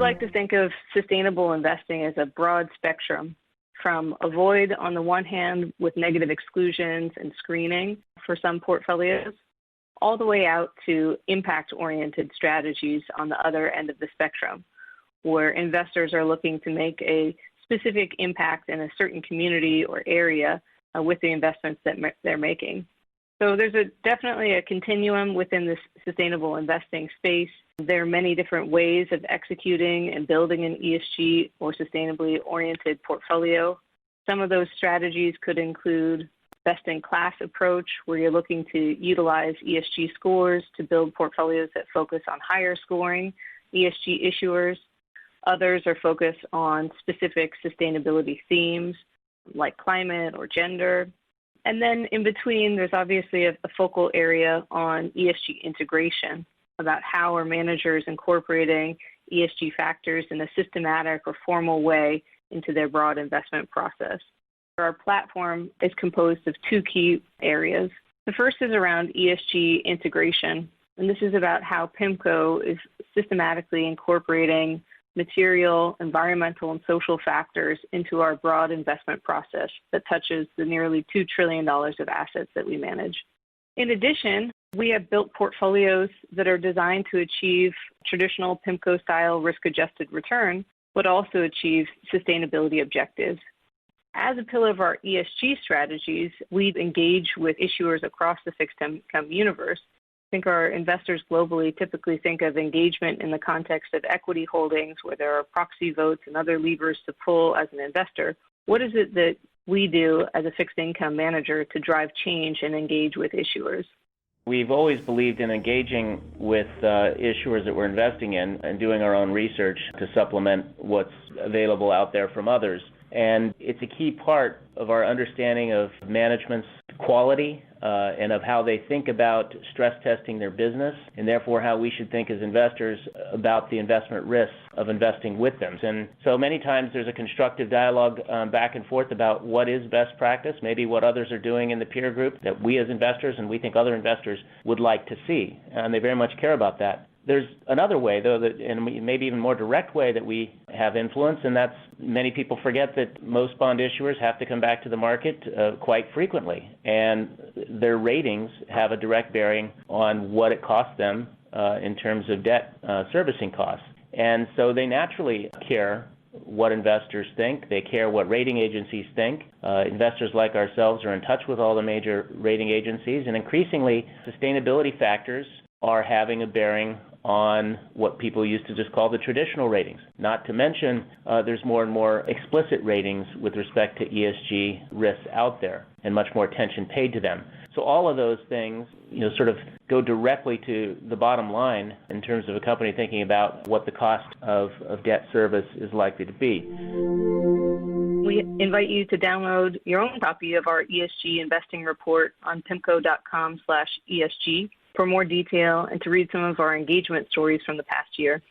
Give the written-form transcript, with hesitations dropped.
like to think of sustainable investing as a broad spectrum, from avoid on the one hand with negative exclusions and screening for some portfolios, all the way out to impact-oriented strategies on the other end of the spectrum, where investors are looking to make a specific impact in a certain community or area with the investments that they're making. So there's definitely a continuum within this sustainable investing space. There are many different ways of executing and building an ESG or sustainably oriented portfolio. Some of those strategies could include best-in-class approach, where you're looking to utilize ESG scores to build portfolios that focus on higher scoring ESG issuers. Others are focused on specific sustainability themes like climate or gender. And then in between, there's obviously a focal area on ESG integration, about how are managers incorporating ESG factors in a systematic or formal way into their broad investment process. Our platform is composed of two key areas. The first is around ESG integration, and this is about how PIMCO is systematically incorporating material, environmental, and social factors into our broad investment process that touches the nearly $2 trillion of assets that we manage. In addition, we have built portfolios that are designed to achieve traditional PIMCO-style risk-adjusted return, but also achieve sustainability objectives. As a pillar of our ESG strategies, we engage with issuers across the fixed income universe. I think our investors globally typically think of engagement in the context of equity holdings, where there are proxy votes and other levers to pull as an investor. What is it that we do as a fixed income manager to drive change and engage with issuers? We've always believed in engaging with issuers that we're investing in and doing our own research to supplement what's available out there from others. And it's a key part of our understanding of management's quality and of how they think about stress testing their business, and therefore how we should think as investors about the investment risks of investing with them. And so many times there's a constructive dialogue back and forth about what is best practice, maybe what others are doing in the peer group that we as investors and we think other investors would like to see, and they very much care about that. There's another way, though, and maybe even more direct way that we have influence, and that's many people forget that most bond issuers have to come back to the market quite frequently, and their ratings have a direct bearing on what it costs them in terms of debt servicing costs. And so they naturally care what investors think. They care what rating agencies think. Investors like ourselves are in touch with all the major rating agencies, and increasingly sustainability factors are having a bearing on what people used to just call the traditional ratings. Not to mention, there's more and more explicit ratings with respect to ESG risks out there, and much more attention paid to them. So all of those things, sort of go directly to the bottom line in terms of a company thinking about what the cost of debt service is likely to be. We invite you to download your own copy of our ESG investing report on pimco.com/ESG for more detail and to read some of our engagement stories from the past year.